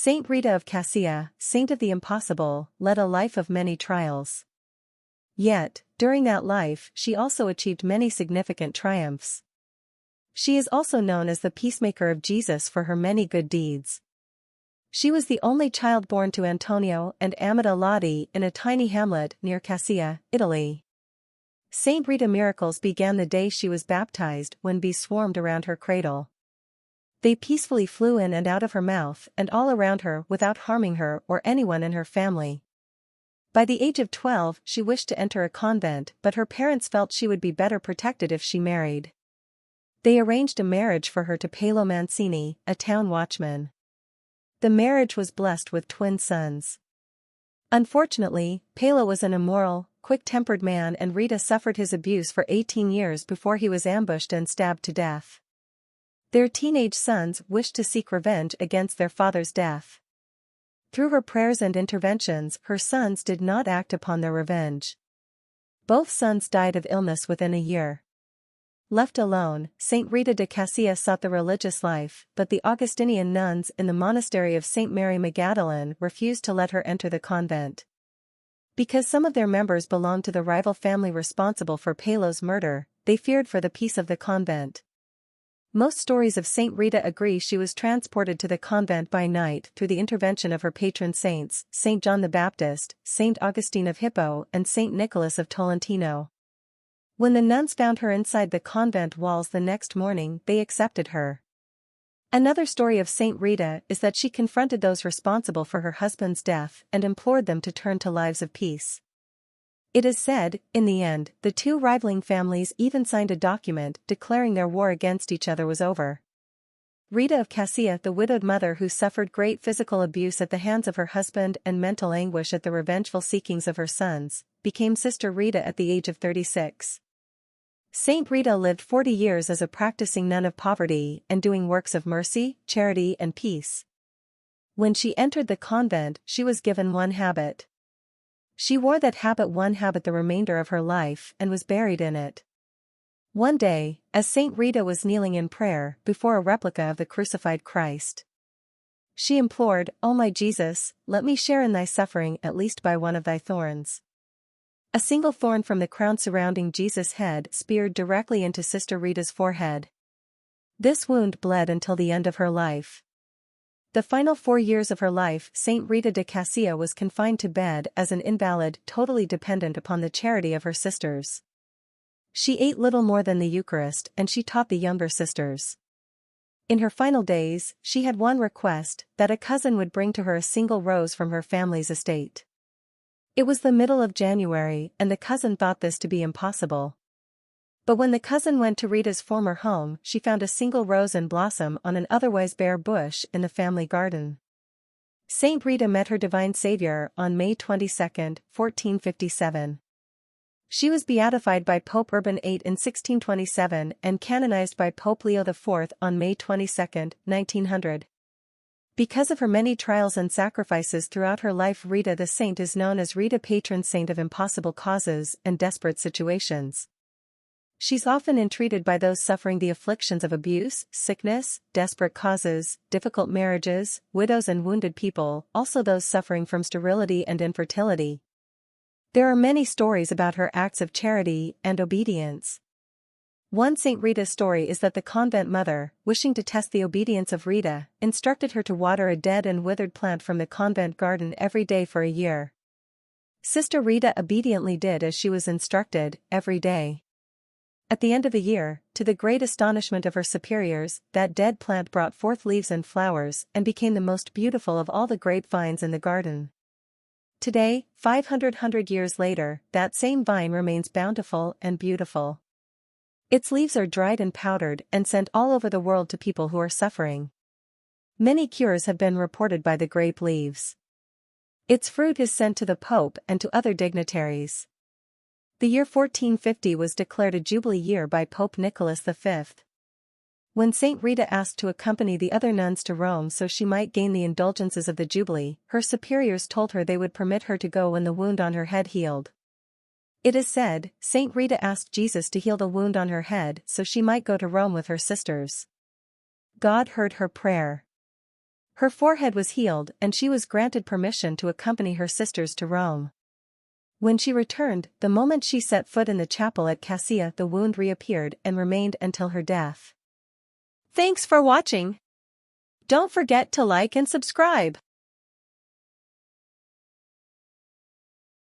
Saint Rita of Cascia, Saint of the Impossible, led a life of many trials. Yet, during that life she also achieved many significant triumphs. She is also known as the peacemaker of Jesus for her many good deeds. She was the only child born to Antonio and Amata Lodi in a tiny hamlet near Cascia, Italy. Saint Rita's miracles began the day she was baptized when bees swarmed around her cradle. They peacefully flew in and out of her mouth and all around her without harming her or anyone in her family. By the age of 12 she wished to enter a convent, but her parents felt she would be better protected if she married. They arranged a marriage for her to Paolo Mancini, a town watchman. The marriage was blessed with twin sons. Unfortunately, Paolo was an immoral, quick-tempered man and Rita suffered his abuse for 18 years before he was ambushed and stabbed to death. Their teenage sons wished to seek revenge against their father's death. Through her prayers and interventions, her sons did not act upon their revenge. Both sons died of illness within a year. Left alone, Saint Rita de Cascia sought the religious life, but the Augustinian nuns in the monastery of Saint Mary Magdalene refused to let her enter the convent. Because some of their members belonged to the rival family responsible for Paolo's murder, they feared for the peace of the convent. Most stories of Saint Rita agree she was transported to the convent by night through the intervention of her patron saints, Saint John the Baptist, Saint Augustine of Hippo and Saint Nicholas of Tolentino. When the nuns found her inside the convent walls the next morning, they accepted her. Another story of Saint Rita is that she confronted those responsible for her husband's death and implored them to turn to lives of peace. It is said, in the end, the two rivaling families even signed a document declaring their war against each other was over. Rita of Cascia, the widowed mother who suffered great physical abuse at the hands of her husband and mental anguish at the revengeful seekings of her sons, became Sister Rita at the age of 36. Saint Rita lived 40 years as a practicing nun of poverty and doing works of mercy, charity and peace. When she entered the convent, she was given one habit. She wore that habit the remainder of her life and was buried in it. One day, as Saint Rita was kneeling in prayer before a replica of the crucified Christ, she implored, "O my Jesus, let me share in thy suffering at least by one of thy thorns." A single thorn from the crown surrounding Jesus' head speared directly into Sister Rita's forehead. This wound bled until the end of her life. The final 4 years of her life, Saint Rita de Cascia was confined to bed as an invalid, totally dependent upon the charity of her sisters. She ate little more than the Eucharist and she taught the younger sisters. In her final days, she had one request, that a cousin would bring to her a single rose from her family's estate. It was the middle of January and the cousin thought this to be impossible. But when the cousin went to Rita's former home, she found a single rose in blossom on an otherwise bare bush in the family garden. Saint Rita met her divine Savior on May 22, 1457. She was beatified by Pope Urban VIII in 1627 and canonized by Pope Leo IV on May 22, 1900. Because of her many trials and sacrifices throughout her life, Rita the Saint is known as Rita, Patron Saint of Impossible Causes and Desperate Situations. She's often entreated by those suffering the afflictions of abuse, sickness, desperate causes, difficult marriages, widows and wounded people, also those suffering from sterility and infertility. There are many stories about her acts of charity and obedience. One Saint Rita story is that the convent mother, wishing to test the obedience of Rita, instructed her to water a dead and withered plant from the convent garden every day for a year. Sister Rita obediently did as she was instructed, every day. At the end of the year, to the great astonishment of her superiors, that dead plant brought forth leaves and flowers and became the most beautiful of all the grapevines in the garden. Today, 500 years later, that same vine remains bountiful and beautiful. Its leaves are dried and powdered and sent all over the world to people who are suffering. Many cures have been reported by the grape leaves. Its fruit is sent to the Pope and to other dignitaries. The year 1450 was declared a Jubilee year by Pope Nicholas V. When Saint Rita asked to accompany the other nuns to Rome so she might gain the indulgences of the Jubilee, her superiors told her they would permit her to go when the wound on her head healed. It is said, Saint Rita asked Jesus to heal the wound on her head so she might go to Rome with her sisters. God heard her prayer. Her forehead was healed and she was granted permission to accompany her sisters to Rome. When she returned, the moment she set foot in the chapel at Cascia, the wound reappeared and remained until her death. Thanks for watching. Don't forget to like and subscribe.